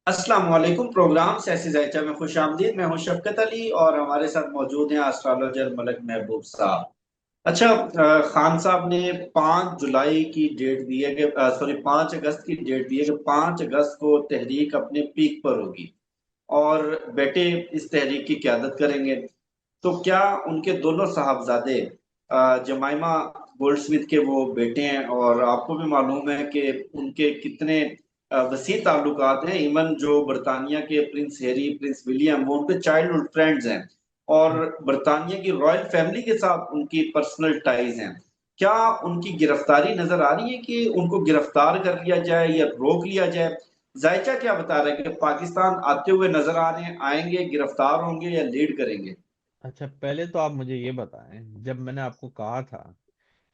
अस्सलाम वालेकुम। प्रोग्राम सियासी जायचा में खुश आमदीद। मैं हूं शफकत अली और हमारे साथ मौजूद हैं एस्ट्रोलॉजर मलक महबूब साहब। अच्छा, खान साहब ने 5 जुलाई की डेट दी है कि सॉरी 5 अगस्त की डेट दी है कि 5 अगस्त को तहरीक अपने पीक पर होगी और बेटे इस तहरीक की क्यादत करेंगे। तो क्या उनके दोनों साहबजादे जमाइमा गोल्डस्मिथ के वो बेटे हैं, और आपको भी मालूम है कि उनके कितने वसी ताल्लुकात हैं। इवन जो बरतानिया के प्रिंस हैरी, प्रिंस विलियम, वो उनके चाइल्डहुड फ्रेंड्स हैं और बरतानिया की रॉयल फैमिली के साथ उनकी पर्सनल टाइज हैं। क्या उनकी गिरफ्तारी नजर आ रही है कि उनको गिरफ्तार कर लिया जाए या रोक लिया जाए? जायचा क्या बता रहे हैं कि पाकिस्तान आते हुए नजर आ रहे हैं, आएंगे, गिरफ्तार होंगे या लीड करेंगे? अच्छा, पहले तो आप मुझे ये बताएं, जब मैंने आपको कहा था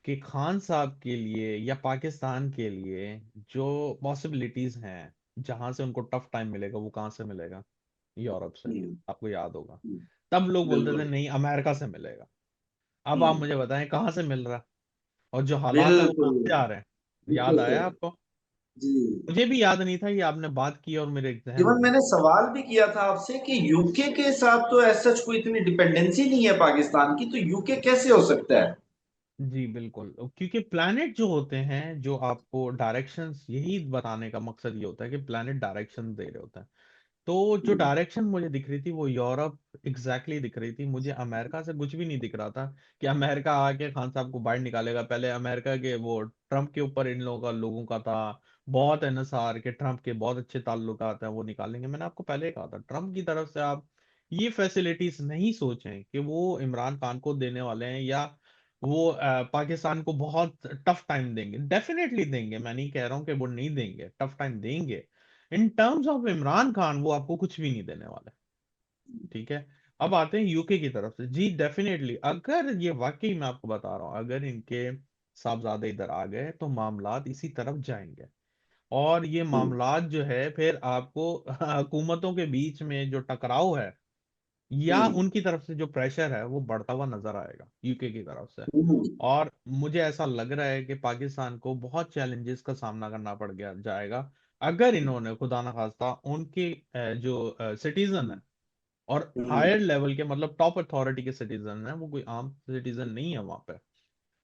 कि खान साहब के लिए या पाकिस्तान के लिए जो पॉसिबिलिटीज हैं, जहां से उनको टफ टाइम मिलेगा, वो कहाँ से मिलेगा? यूरोप से। हम्म। आपको याद होगा, हम्म। तब लोग बोलते थे बिल्कुल। नहीं, अमेरिका से मिलेगा। अब आप हम्म। मुझे बताएं कहाँ से मिल रहा है, और जो हालात है वो बिल्कुल। कहाँ से आ रहे हैं? याद बिल्कुल। आया आपको? जी। मुझे भी याद नहीं था, ये आपने बात की और मेरे जहन इवन में। मैंने सवाल भी किया था आपसे कि यूके के साथ तो ऐसा कोई इतनी डिपेंडेंसी नहीं है पाकिस्तान की, तो यूके कैसे हो सकता है? जी बिल्कुल, क्योंकि प्लैनेट जो होते हैं, जो आपको डायरेक्शंस, यही बताने का मकसद ये होता है कि प्लैनेट डायरेक्शन दे रहे होते हैं। तो जो हम्म। डायरेक्शन मुझे दिख रही थी वो यूरोप दिख रही थी। मुझे अमेरिका से कुछ भी नहीं दिख रहा था कि अमेरिका आके खान साहब को बाहर निकालेगा। पहले अमेरिका के वो ट्रम्प के ऊपर इन लोगों का था बहुत एनएसआर के, ट्रम्प के बहुत अच्छे ताल्लुकात हैं, वो निकालेंगे। मैंने आपको पहले ही कहा था, ट्रम्प की तरफ से आप ये फैसिलिटीज नहीं सोचें कि वो इमरान खान को देने वाले हैं, या वो पाकिस्तान को बहुत टफ टाइम देंगे। डेफिनेटली देंगे, मैं नहीं कह रहा हूँ कि वो नहीं देंगे, टफ टाइम देंगे। In terms of Imran Khan वो आपको कुछ भी नहीं देने वाले। ठीक है। अब आते हैं यूके की तरफ से। जी डेफिनेटली, अगर ये वाकई मैं आपको बता रहा हूँ, अगर इनके साहबजादे इधर आ गए तो मामलात इसी तरफ जाएंगे। और ये हम्म। मामलात जो है, फिर आपको हुकूमतों के बीच में जो टकराव है या हम्म। उनकी तरफ से जो प्रेशर है, वो बढ़ता हुआ नजर आएगा यूके की तरफ से। हम्म। और मुझे ऐसा लग रहा है कि पाकिस्तान को बहुत चैलेंजेस का सामना करना पड़ गया जाएगा, अगर इन्होंने खुदा ना खास्ता उनके जो सिटीजन है, और हम्म। हायर लेवल के, मतलब टॉप अथॉरिटी के सिटीजन है, वो कोई आम सिटीजन नहीं है वहां पे।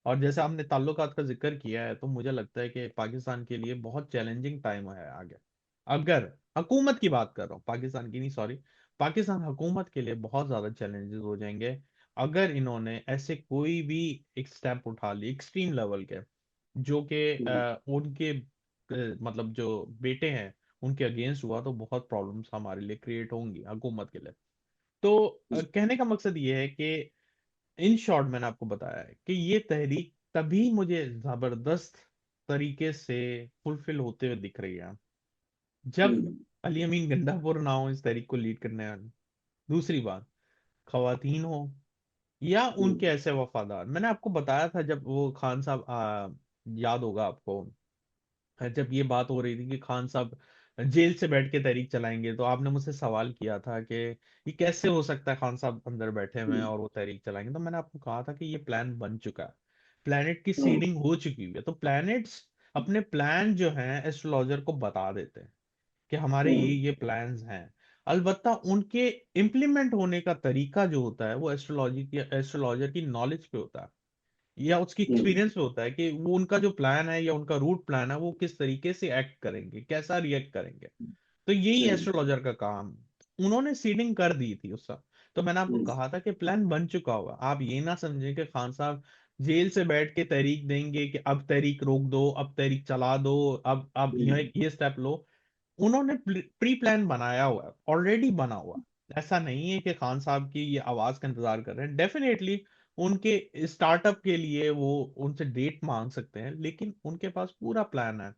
और जैसे आपने ताल्लुकात का जिक्र किया है, तो मुझे लगता है कि पाकिस्तान के लिए बहुत चैलेंजिंग टाइम है आगे। अगर हुकूमत की बात कर रहा हूँ, पाकिस्तान की नहीं, सॉरी, पाकिस्तान हुकूमत के लिए बहुत ज्यादा चैलेंजेस हो जाएंगे अगर इन्होंने ऐसे कोई भी एक स्टेप उठा ली एक्सट्रीम लेवल के, जो कि हम्म। उनके मतलब जो बेटे हैं उनके अगेंस्ट हुआ, तो बहुत प्रॉब्लम्स हमारे लिए क्रिएट होंगी हुकूमत के लिए। तो कहने का मकसद ये है कि इन शॉर्ट मैंने आपको बताया है कि ये तहरीक तभी मुझे जबरदस्त तरीके से फुलफिल होते हुए दिख रही है, जब हम्म। अली अमीन गंडापुर ना हो इस तहरीक को लीड करने वाले। दूसरी बात, खवातीन हो या हम्म। उनके ऐसे वफादार। मैंने आपको बताया था जब वो खान साहब याद होगा आपको, जब ये बात हो रही थी कि खान साहब जेल से बैठ के तहरीक चलाएंगे, तो आपने मुझसे सवाल किया था कि ये कैसे हो सकता है, खान साहब अंदर बैठे हुए हैं हम्म। और वो तहरीक चलाएंगे। तो मैंने आपको कहा था कि ये प्लान बन चुका है, प्लैनेट की हम्म। सीडिंग हो चुकी हुई है। तो प्लैनेट्स अपने प्लान जो हैं एस्ट्रोलॉजर को बता देते हैं कि हमारे हम्म। ये प्लान्स हैं। अलबत्ता उनके इम्प्लीमेंट होने का तरीका जो होता है, वो एस्ट्रोलॉजर की नॉलेज पे होता है, या उसकी हम्म। एक्सपीरियंस पे होता है कि वो उनका जो प्लान है या उनका रूट प्लान है, वो किस तरीके से एक्ट करेंगे, कैसा रिएक्ट करेंगे। तो यही हम्म। एस्ट्रोलॉजर का काम। उन्होंने सीडिंग कर दी थी उस समय। तो मैंने आपको हम्म। कहा था कि प्लान बन चुका होगा। आप ये ना समझें कि खान साहब जेल से बैठ के तहरीक देंगे कि अब तहरीक रोक दो, अब तहरीक चला दो, अब हम्म। ये स्टेप लो। उन्होंने प्री प्लान बनाया हुआ है, ऑलरेडी बना हुआ है। ऐसा नहीं है कि खान साहब की ये आवाज का इंतजार कर रहे हैं। डेफिनेटली उनके स्टार्टअप के लिए वो उनसे डेट मांग सकते हैं, लेकिन उनके पास पूरा प्लान है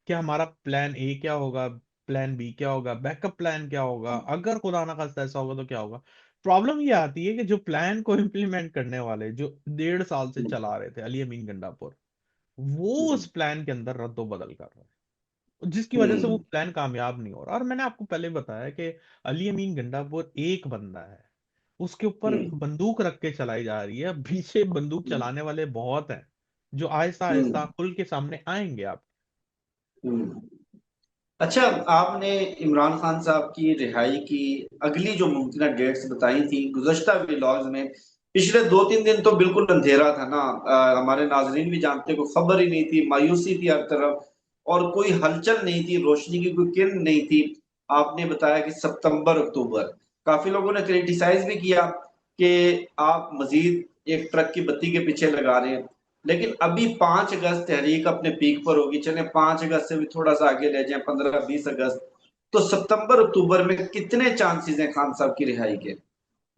कि हमारा प्लान ए क्या होगा, प्लान बी क्या होगा, बैकअप प्लान क्या होगा, अगर खुदा ना खास्ता ऐसा होगा तो क्या होगा। प्रॉब्लम ये आती है कि जो प्लान को इम्प्लीमेंट करने वाले, जो 1.5 साल से चला रहे थे, अली अमीन गंडापुर, वो हम्म। उस प्लान के अंदर रद्दो बदल कर रहे हैं, जिसकी वजह से वो हम्म। प्लान कामयाब नहीं हो रहा। और मैंने आपको पहले बताया कि अली अमीन गंडापुर एक बंदा है, उसके ऊपर हम्म। बंदूक रख के चलाई जा रही है, पीछे बंदूक चलाने वाले बहुत हैं, जो आहिस्ता हम्म। आहिस्ता खुल के सामने आएंगे आप। हम्म। अच्छा, आपने इमरान खान साहब की रिहाई की अगली जो मुमकिन डेट्स बताई थी गुज़श्ता व्लॉग्स में, पिछले 2-3 दिन तो बिल्कुल अंधेरा था ना। हमारे नाजरीन भी जानते, को खबर ही नहीं थी, मायूसी थी हर तरफ, और कोई हलचल नहीं थी, रोशनी की कोई किरण नहीं थी। आपने बताया कि सितंबर अक्टूबर, काफी लोगों ने क्रिटिसाइज भी किया कि आप मजीद एक ट्रक की बत्ती के पीछे लगा रहे हैं। लेकिन अभी 5 अगस्त तहरीक अपने पीक पर होगी, चले 5 अगस्त से भी थोड़ा सा आगे ले जाए, 15-20 अगस्त, तो सितंबर अक्टूबर में कितने चांसेस हैं खान साहब की रिहाई के?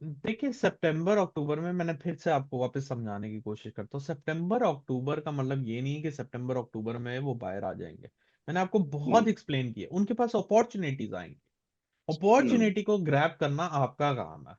देखिए, सितंबर अक्टूबर में मैंने फिर से आपको वापस समझाने की कोशिश करता हूँ। सितंबर अक्टूबर का मतलब ये नहीं है कि सितंबर अक्टूबर में वो बाहर आ जाएंगे। मैंने आपको बहुत हम्म। एक्सप्लेन किया, उनके पास अपॉर्चुनिटीज आएंगी। हम्म। अपॉर्चुनिटी को ग्रैब करना आपका काम है।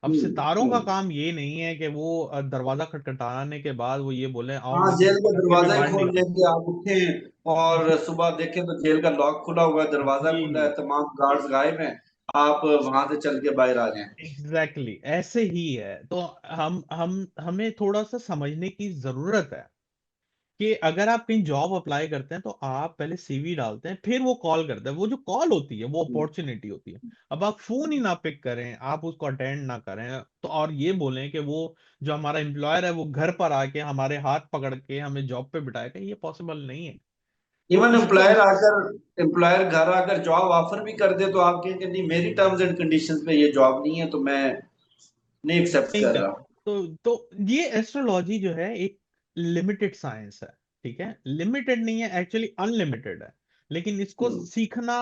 अब हम्म। सितारों का हम्म। काम ये नहीं है कि वो दरवाजा खटखटाने के बाद वो ये बोले आओ हाँ, मुझे जेल का मार के भी दरवाजा ही बाहर खोल निकाल। लेंगे, आप उठे और सुबह देखें तो जेल का लॉक खुला हुआ है, दरवाजा खुला है, जी, तमाम गार्ड्स गायब हैं, आप वहां से चल के बाहर आ जाएं। एग्जैक्टली ऐसे ही है। तो हम हमें थोड़ा सा समझने की जरूरत है कि अगर आप कहीं जॉब अप्लाई करते हैं तो आप पहले सीवी डालते हैं, फिर वो कॉल करते हैं। वो जो कॉल होती है वो अपॉर्चुनिटी होती है। अब आप फोन ही ना पिक करें, आप उसको अटेंड ना करें, तो और ये बोलें कि वो जो हमारा एम्प्लॉयर है वो घर पर आके हमारे हाथ पकड़ के हमें जॉब पे बिठाएगा, ये पॉसिबल नहीं है। तो इवन इसको एम्प्लॉयर घर आकर जॉब ऑफर भी कर दे तो आप कहें कि नहीं, मेरी टर्म्स एंड कंडीशंस में ये जॉब नहीं है, तो मैं नहीं एक्सेप्ट नहीं कर कर, रहा। तो ये एस्ट्रोलॉजी जो है एक लिमिटेड साइंस है। ठीक है, लिमिटेड नहीं है, एक्चुअली अनलिमिटेड है। लेकिन इसको हम्म। सीखना,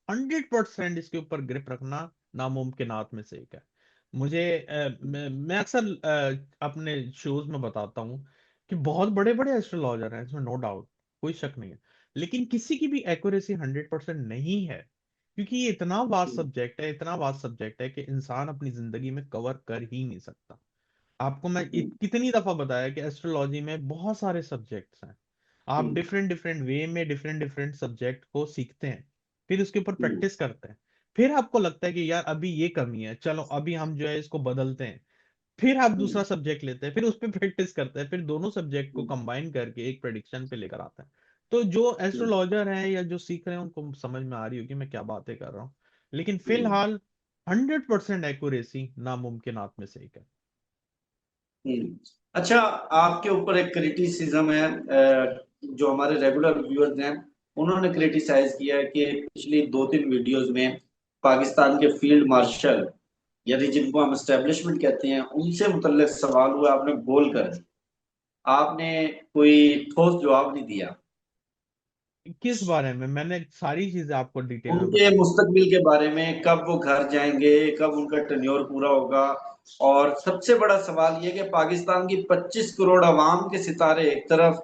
100% इसके ऊपर ग्रिप रखना नामुमकिनात में से एक है। मुझे मैं अक्सर अपने शोज में बताता हूँ कि बहुत बड़े बड़े एस्ट्रोलॉजर हैं, इसमें नो डाउट, कोई शक नहीं है। लेकिन किसी की भी एक्यूरेसी 100% नहीं है, क्योंकि ये इतना वास्ट हम्म। सब्जेक्ट है, इतना वास्ट सब्जेक्ट है कि इंसान अपनी जिंदगी में कवर कर ही नहीं सकता। आपको मैं हम्म। कितनी दफा बताया कि एस्ट्रोलॉजी में बहुत सारे सब्जेक्ट्स हैं। आप हम्म। डिफरेंट डिफरेंट वे में डिफरेंट डिफरेंट सब्जेक्ट को सीखते हैं, फिर उसके ऊपर हम्म। प्रैक्टिस करते हैं। फिर आपको लगता है कि यार अभी ये कमी है, चलो अभी हम जो है इसको बदलते हैं। फिर आप दूसरा हम्म। सब्जेक्ट लेते हैं, फिर उस पर प्रैक्टिस करते हैं, फिर दोनों सब्जेक्ट को हम्म। कंबाइन करके एक प्रेडिक्शन पे लेकर आते हैं। तो जो एस्ट्रोलॉजर हैं या जो सीख रहे हैं उनको समझ में आ रही होगी मैं क्या बातें कर रहा हूँ। लेकिन हम्म। फिलहाल 100% एक्यूरेसी नामुमकिनात में से एक है। हम्म। अच्छा, आपके ऊपर एक क्रिटिसिज्म है, जो हमारे रेगुलर व्यूअर्स हैं उन्होंने क्रिटिसाइज किया है कि पिछली 2-3 वीडियोस में पाकिस्तान के फील्ड मार्शल, यानी जिनको हम एस्टेब्लिशमेंट कहते हैं, उनसे मुतल्लिक सवाल हुआ, आपने बोलकर आपने कोई ठोस जवाब नहीं दिया। किस बारे में? मैंने सारी चीजें आपको डिटेल में उनके बताई। मुस्तकबिल के बारे में, कब वो घर जाएंगे, कब उनका टेन्योर पूरा होगा, और सबसे बड़ा सवाल ये कि पाकिस्तान की 25 करोड़ अवाम के सितारे एक तरफ,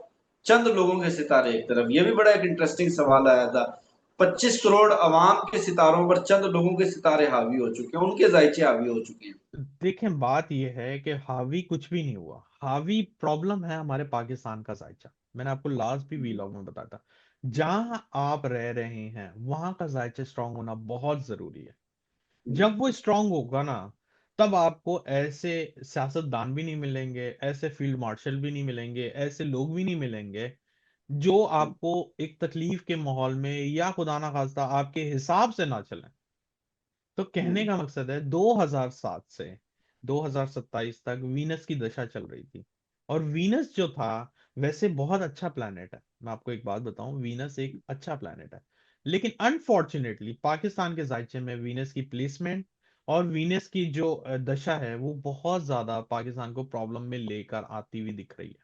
चंद लोगों के सितारे एक तरफ, ये भी बड़ा एक इंटरेस्टिंग सवाल आया था। 25 करोड़ अवाम के सितारों पर चंद लोगों के सितारे हावी हो चुके हैं, उनके जायचे हावी हो चुके हैं। देखें, बात यह है कि हावी कुछ भी नहीं हुआ। हावी प्रॉब्लम है हमारे पाकिस्तान का जायचा। मैंने आपको लास्ट भी वीलॉग में बताया था। जहां आप रह रहे हैं वहां का जायचा स्ट्रांग होना बहुत जरूरी है। जब वो स्ट्रांग होगा ना, तब आपको ऐसे सियासतदान भी नहीं मिलेंगे, ऐसे फील्ड मार्शल भी नहीं मिलेंगे, ऐसे लोग भी नहीं मिलेंगे जो आपको एक तकलीफ के माहौल में या खुदा ना खास्ता आपके हिसाब से ना चलें। तो कहने का मकसद है 2007 से 2027 तक वीनस की दशा चल रही थी। और वीनस जो था, वैसे बहुत अच्छा प्लैनेट है। मैं आपको एक बात बताऊं, वीनस एक अच्छा प्लैनेट है। लेकिन अनफॉर्चुनेटली पाकिस्तान के जायचे में वीनस की प्लेसमेंट और वीनस की जो दशा है वो बहुत ज्यादा पाकिस्तान को प्रॉब्लम में लेकर आती हुई दिख रही है।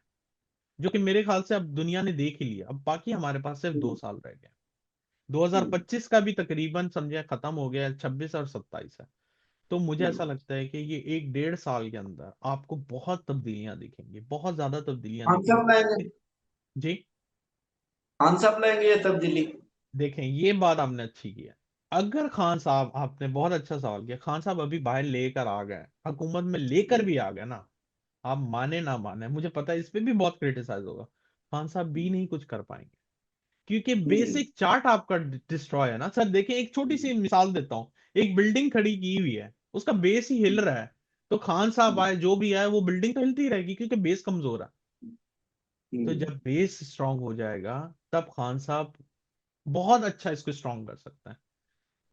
जो कि मेरे ख्याल से अब दुनिया ने देख ही लिया। अब बाकी हमारे पास सिर्फ 2 साल रह गए। 2025 का भी तकरीबन समझे खत्म हो गया, 26 और 27 है। तो मुझे ऐसा लगता है कि ये 1-1.5 साल के अंदर आपको बहुत तब्दीलियां दिखेंगी, बहुत ज्यादा तब्दीलियां खान साहब लाएंगे, दिखेंगी। जी, खान साहब लाएंगे ये तब्दीली। देखें, ये बात आपने अच्छी की है। अगर खान साहब, आपने बहुत अच्छा सवाल किया, खान साहब अभी बाहर लेकर आ गए, हुकूमत में लेकर भी आ गए ना, आप माने ना माने, मुझे पता है इस पे भी बहुत क्रिटिसाइज होगा, खान साहब भी नहीं कुछ कर पाएंगे। क्योंकि बेसिक चार्ट आपका डिस्ट्रॉय है ना सर। देखिए, एक छोटी सी मिसाल देता हूँ। एक बिल्डिंग खड़ी की हुई है, उसका बेस ही हिल रहा है, तो खान साहब आए जो भी आए वो बिल्डिंग तो हिलती रहेगी क्योंकि बेस कमजोर है। तो जब बेस स्ट्रांग हो जाएगा तब खान साहब बहुत अच्छा इसको स्ट्रांग कर सकता है।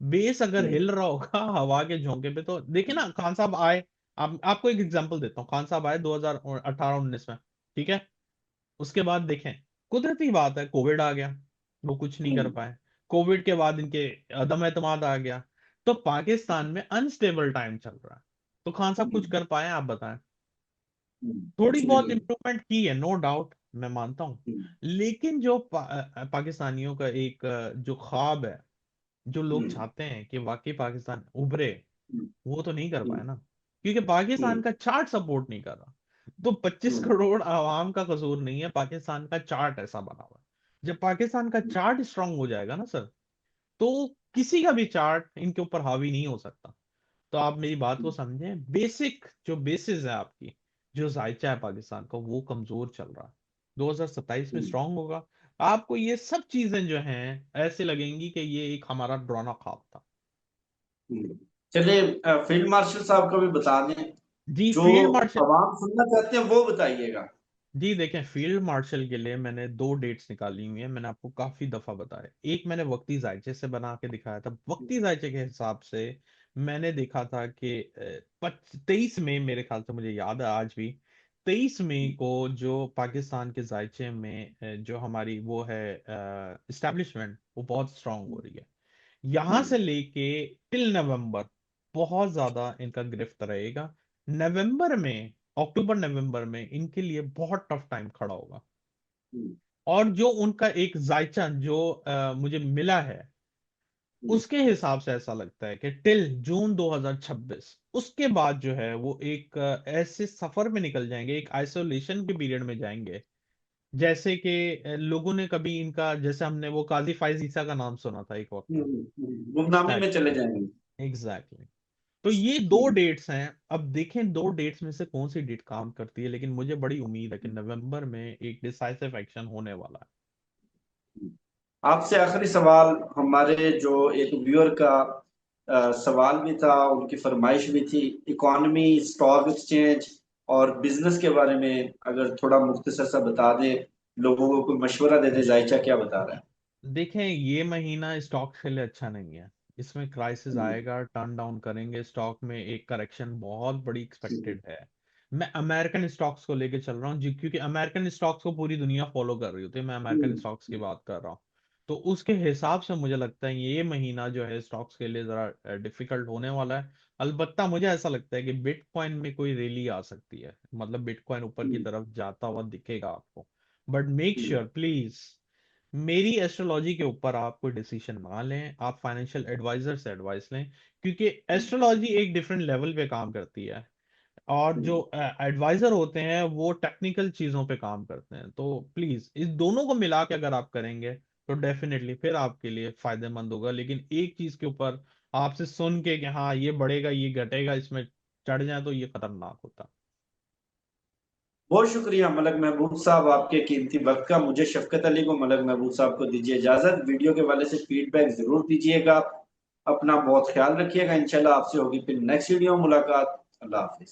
बेस अगर हम्म, हिल रहा होगा हवा के झोंके पे, तो देखिए ना खान साहब आए। आपको एक एग्जांपल देता हूँ, खान साहब आए 2018-19 में, ठीक है। उसके बाद देखें, कुदरती बात है कोविड आ गया, वो कुछ नहीं कर हम्म, पाए। कोविड के बाद इनके अदम एतमाद आ गया, तो पाकिस्तान में अनस्टेबल टाइम चल रहा है। तो खान साहब कुछ हम्म, कर पाए, आप बताएं। थोड़ी कुछ भी बहुत नहीं। इंप्रूवमेंट की है, नो डाउट, मैं मानता हूँ। हम्म, लेकिन जो पाकिस्तानियों का एक जो ख्वाब है, जो लोग हम्म, चाहते हैं कि वाकई पाकिस्तान उभरे, हम्म, वो तो नहीं कर हम्म, पाए ना, क्योंकि पाकिस्तान हम्म, का चार्ट सपोर्ट नहीं कर रहा। तो 25 हम्म, करोड़ आवाम का कसूर नहीं है, पाकिस्तान का चार्ट ऐसा बना हुआ है। जब पाकिस्तान का चार्ट स्ट्रांग हो जाएगा ना सर, तो किसी का भी चार्ट इनके ऊपर हावी नहीं हो सकता। तो आप मेरी बात को हम्म, समझें, बेसिक जो बेसिस है आपकी, जो जायचा है पाकिस्तान का, वो कमजोर चल रहा है। 2027 में हम्म, स्ट्रांग होगा। आपको ये सब चीजें जो हैं ऐसे लगेंगी कि ये एक हमारा डरावना ख्वाब था। हम्म। चलिए, फील्ड मार्शल साहब का भी बता दें, जी जो फील्ड मार्शल। अवाम सुनना चाहते हैं वो बताइएगा। जी देखें, फील्ड मार्शल के लिए मैंने 2 डेट्स निकाली हुई है, मैंने आपको काफी दफा बताया। एक मैंने वक्ती जायचे से बना के दिखाया था, वक्ती जायचे के हिसाब से मैंने देखा था कि 23 मई, मेरे ख्याल से मुझे याद है आज भी, 23 मई को जो पाकिस्तान के जायचे में जो हमारी वो है इस्टेब्लिशमेंट, वो बहुत स्ट्रांग हो रही है। यहां हम्म, से लेके टिल नवंबर बहुत ज्यादा इनका गिरफ्त रहेगा। नवंबर में, अक्टूबर नवंबर में इनके लिए बहुत टफ टाइम खड़ा होगा। हम्म, और जो उनका एक जायचा जो मुझे मिला है, हम्म, उसके हिसाब से ऐसा लगता है कि टिल जून 2026 उसके बाद जो है वो एक ऐसे सफर में निकल जाएंगे, एक आइसोलेशन के पीरियड में जाएंगे। जैसे कि लोगों ने कभी इनका, जैसे हमने वो काजी फाइज ईसा का नाम सुना था एक वक्त में, गुमनामी टाइप में चले जाएंगे। एग्जैक्टली। तो ये 2 डेट्स हैं। अब देखें 2 डेट्स में से कौन सी डेट काम करती है, लेकिन मुझे बड़ी उम्मीद है कि नवंबर में एक डिसाइसिव एक्शन होने वाला है। आपसे आखिरी सवाल, हमारे जो एक व्यूअर का सवाल भी था, उनकी फरमाइश भी थी, इकॉनमी, स्टॉक एक्सचेंज और बिजनेस के बारे में अगर थोड़ा मुख्तसर सा बता दें, लोगों को कोई मशवरा दे दे, जायचा क्या बता रहा है। देखें, ये महीना स्टॉक के लिए अच्छा नहीं है। इसमें क्राइसिस हम्म, आएगा, टर्न डाउन करेंगे स्टॉक में, एक करेक्शन बहुत बड़ी हम्म, एक्सपेक्टेड है। मैं अमेरिकन स्टॉक्स को लेके चल रहा हूँ जी, क्योंकि अमेरिकन स्टॉक्स को पूरी दुनिया फॉलो कर रही होती है, मैं अमेरिकन हम्म, स्टॉक्स की बात कर रहा हूँ। तो उसके हिसाब से मुझे लगता है ये महीना जो है स्टॉक्स के लिए जरा डिफिकल्ट होने वाला है। अलबत्ता मुझे ऐसा लगता है कि बिटकॉइन में कोई रैली आ सकती है, मतलब बिटकॉइन ऊपर की हम्म, तरफ जाता हुआ दिखेगा आपको। But make hmm, sure please, मेरी एस्ट्रोलॉजी के ऊपर आप कोई डिसीजन ना लें, आप फाइनेंशियल एडवाइजर से एडवाइस लें, क्योंकि एस्ट्रोलॉजी एक डिफरेंट लेवल पे काम करती है, और जो हम्म। एडवाइजर होते हैं वो टेक्निकल चीजों पे काम करते हैं। तो प्लीज इस दोनों को मिला के अगर आप करेंगे तो डेफिनेटली फिर आपके लिए फायदेमंद होगा। लेकिन एक चीज के ऊपर आपसे सुन के कि हाँ ये बढ़ेगा ये घटेगा इसमें चढ़ जाए, तो ये खतरनाक होता। बहुत शुक्रिया मलक महबूब साहब, आपके कीमती वक्त का। मुझे शफकत अली को, मलक महबूब साहब को दीजिए इजाजत। वीडियो के वाले से फीडबैक जरूर दीजिएगा। अपना बहुत ख्याल रखिएगा। इंशाल्लाह आपसे होगी फिर नेक्स्ट वीडियो में मुलाकात। अल्लाह हाफिज।